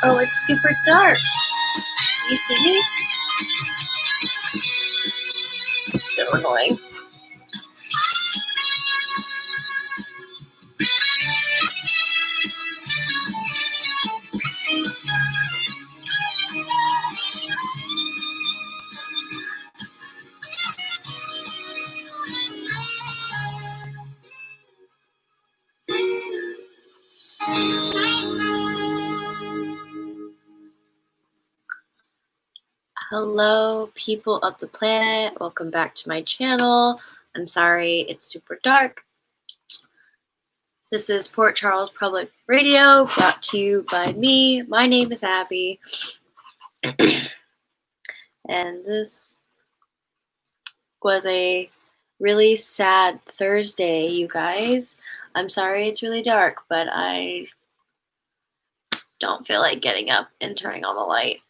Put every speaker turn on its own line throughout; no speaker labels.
Oh, it's super dark. You see me? It's so annoying. Hello, people of the planet. Welcome back to my channel. I'm sorry it's super dark. This is Port Charles Public Radio, brought to you by me. My name is Abby. And this was a really sad Thursday, you guys. I'm sorry it's really dark, but I don't feel like getting up and turning on the light.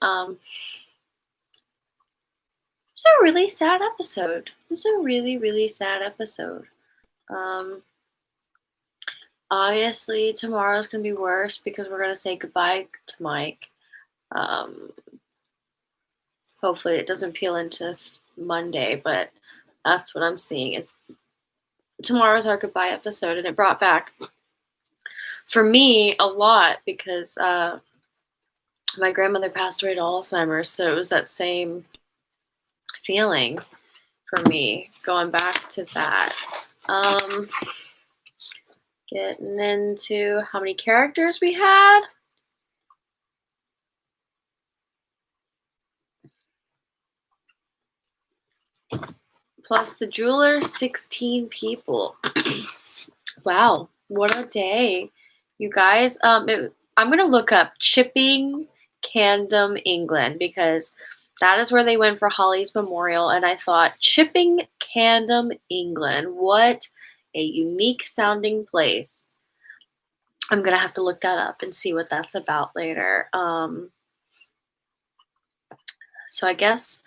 It's a really sad episode. It was a really, really sad episode. Obviously, tomorrow's going to be worse because we're going to say goodbye to Mike. Hopefully it doesn't peel into Monday, but that's what I'm seeing is tomorrow's our goodbye episode, and it brought back, for me, a lot because my grandmother passed away to Alzheimer's, so it was that same feeling for me going back to that. Getting into how many characters we had. Plus the jeweler, 16 people. Wow, what a day. You guys, I'm going to look up Chipping Campden, England, because that is where they went for Holly's memorial, and I thought, Chipping Campden, England, what a unique sounding place. I'm going to have to look that up and see what that's about later. So I guess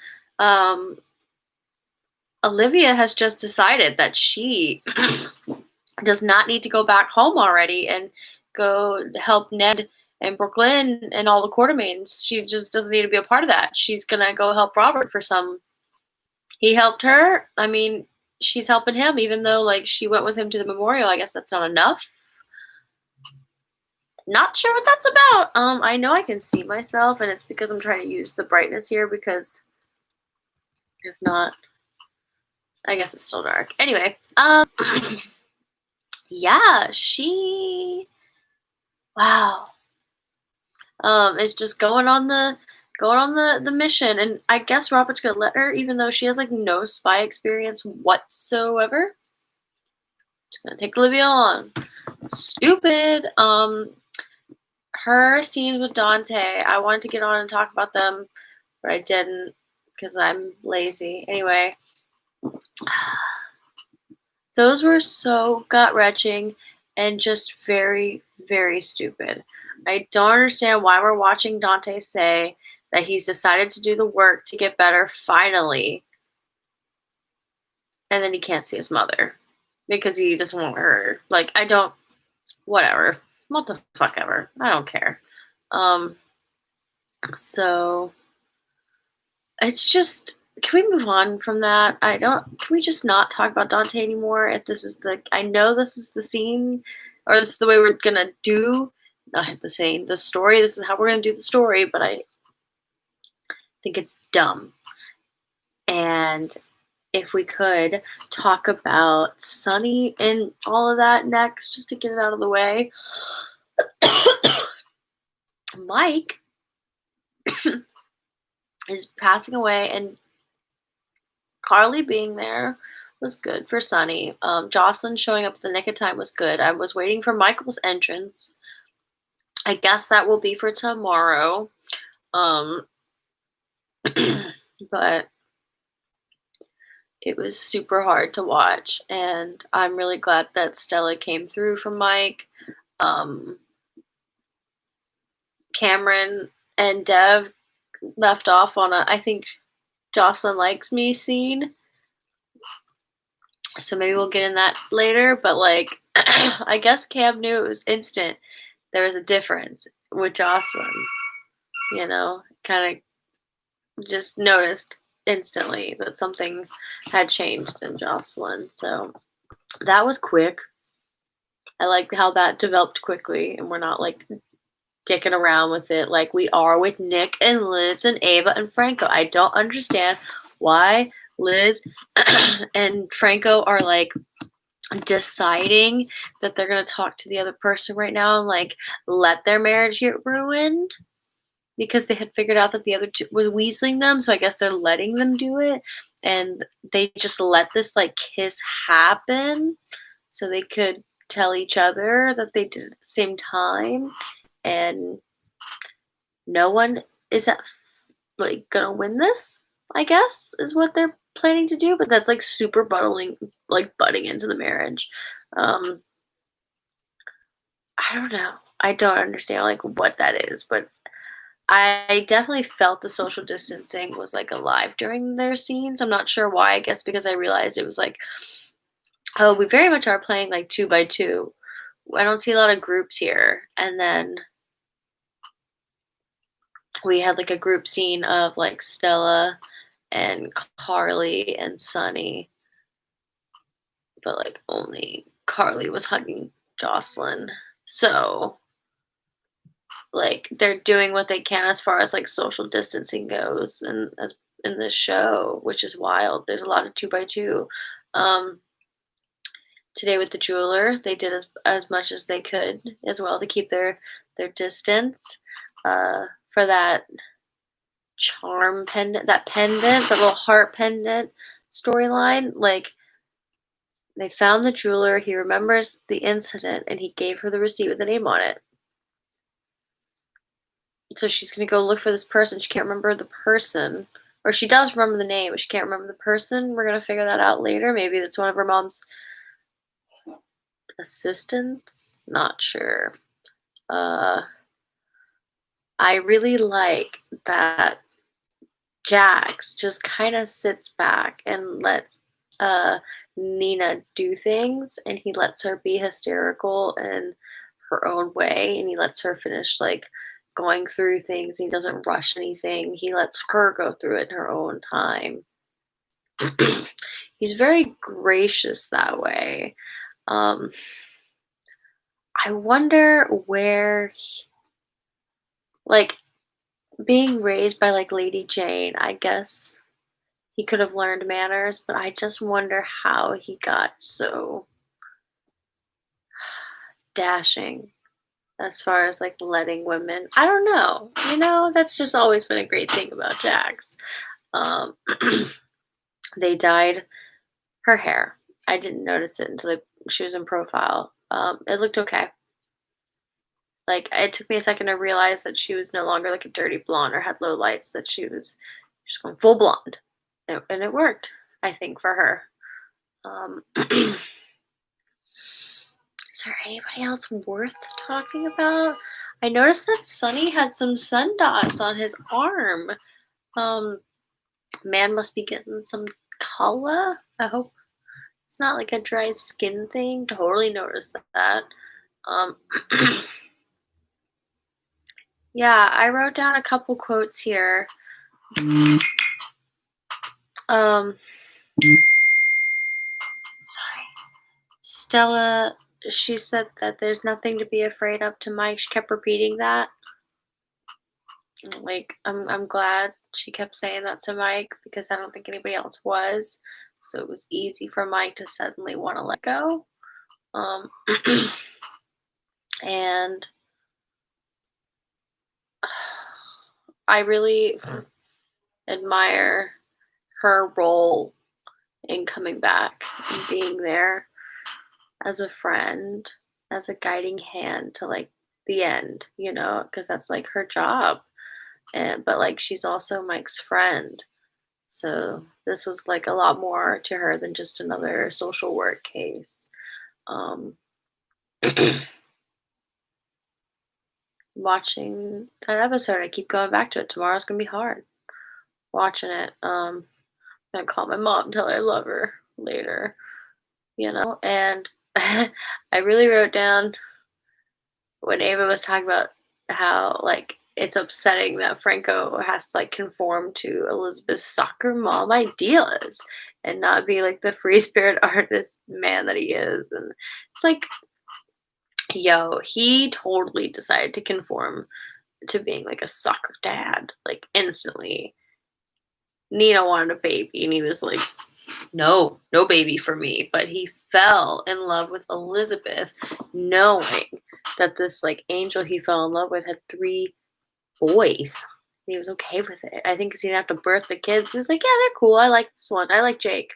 Olivia has just decided that she does not need to go back home already and go help Ned and Brooklyn and all the Quartermains. She just doesn't need to be a part of that. She's going to go help Robert for some. He helped her. I mean, she's helping him, even though, like, she went with him to the memorial. I guess that's not enough. Not sure what that's about. I know I can see myself, and it's because I'm trying to use the brightness here, because if not, I guess it's still dark. Anyway, yeah, wow. Is just going on the mission, and I guess Robert's gonna let her, even though she has like no spy experience whatsoever. Just gonna take Olivia on. Stupid. Her scenes with Dante, I wanted to get on and talk about them, but I didn't because I'm lazy. Anyway, those were so gut-wrenching and just very, very stupid. I don't understand why we're watching Dante say that he's decided to do the work to get better finally, and then he can't see his mother because he doesn't want her. Like, whatever. What the fuck ever. I don't care. So it's just, can we move on from that? Can we just not talk about Dante anymore? If this is I know this is the scene, or this is the way we're gonna do, not the scene, the story, this is how we're gonna do the story, but I think it's dumb. And if we could talk about Sonny and all of that next, just to get it out of the way. Mike is passing away, and Carly being there was good for Sonny. Jocelyn showing up at the nick of time was good. I was waiting for Michael's entrance. I guess that will be for tomorrow. But it was super hard to watch, and I'm really glad that Stella came through for Mike. Cameron and Dev left off on I think Jocelyn likes me scene. So maybe we'll get in that later, but like, I guess Cam knew it was instant. There was a difference with Jocelyn. kind of just noticed instantly that something had changed in Jocelyn. So that was quick. I like how that developed quickly, and we're not like dicking around with it like we are with Nick and Liz and Ava and Franco. I don't understand why Liz and Franco are like deciding that they're going to talk to the other person right now and like let their marriage get ruined because they had figured out that the other two was weaseling them. So I guess they're letting them do it. And they just let this like kiss happen so they could tell each other that they did it at the same time. And no one is like gonna win this, I guess, is what they're planning to do. But that's like super butting into the marriage. Um, I don't know. I don't understand like what that is, but I definitely felt the social distancing was like alive during their scenes. I'm not sure why. I guess because I realized it was like, oh, we very much are playing like two by two. I don't see a lot of groups here. And then we had like a group scene of like Stella and Carly and Sunny, but like only Carly was hugging Jocelyn. So like they're doing what they can as far as like social distancing goes and as in this show, which is wild. There's a lot of two by two. Um Today with the jeweler, they did as much as they could as well to keep their distance. For that charm pendant, that pendant, the little heart pendant storyline, like they found the jeweler, he remembers the incident, and he gave her the receipt with the name on it. So she's gonna go look for this person. She can't remember the person. Or she does remember the name, but she can't remember the person. We're gonna figure that out later. Maybe it's one of her mom's assistants. Not sure. Uh I really like that Jax just kind of sits back and lets uh Nina do things, and he lets her be hysterical in her own way, and he lets her finish like going through things. He doesn't rush anything. He lets her go through it in her own time. He's very gracious that way. Um I wonder where like being raised by like Lady Jane, I guess he could have learned manners, but I just wonder how he got so dashing as far as like letting women. I don't know. That's just always been a great thing about Jax. Um, they dyed her hair. I didn't notice it until she was in profile. It looked okay. Like it took me a second to realize that she was no longer like a dirty blonde or had low lights. That she was just going full blonde, and it worked. I think for her. Is there anybody else worth talking about? I noticed that Sunny had some sun dots on his arm. Um, Man must be getting some color. I hope it's not like a dry skin thing. Totally noticed that. Um, yeah, I wrote down a couple quotes here. Um, Sorry. Stella, she said that there's nothing to be afraid of to Mike. She kept repeating that. Like, I'm glad she kept saying that to Mike because I don't think anybody else was. So it was easy for Mike to suddenly want to let go. Um, and I really admire her role in coming back and being there as a friend, as a guiding hand to like the end, because that's like her job. But like she's also Mike's friend. So this was like a lot more to her than just another social work case. Um, Watching that episode, I keep going back to it. Tomorrow's gonna be hard watching it. I'm gonna call my mom, tell her I love her later, And I really wrote down when Ava was talking about how like it's upsetting that Franco has to like conform to Elizabeth's soccer mom ideas and not be like the free spirit artist man that he is. And it's like, yo, he totally decided to conform to being like a soccer dad, like instantly. Nina wanted a baby, and he was like, no, no baby for me. But he fell in love with Elizabeth, knowing that this like angel he fell in love with had three boys. He was okay with it. I think because he didn't have to birth the kids. He was like, yeah, they're cool. I like this one. I like Jake.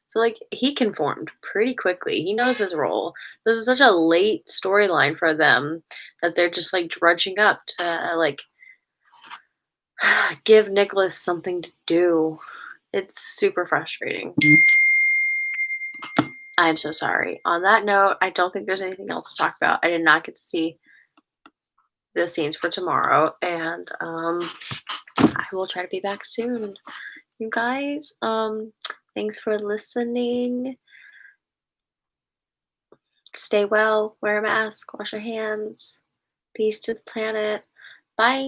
So like he conformed pretty quickly. He knows his role. This is such a late storyline for them that they're just like drudging up to like give Nicholas something to do. It's super frustrating. I'm so sorry. On that note, I don't think there's anything else to talk about. I did not get to see the scenes for tomorrow, and I will try to be back soon. You guys, thanks for listening. Stay well, wear a mask, wash your hands. Peace to the planet. Bye.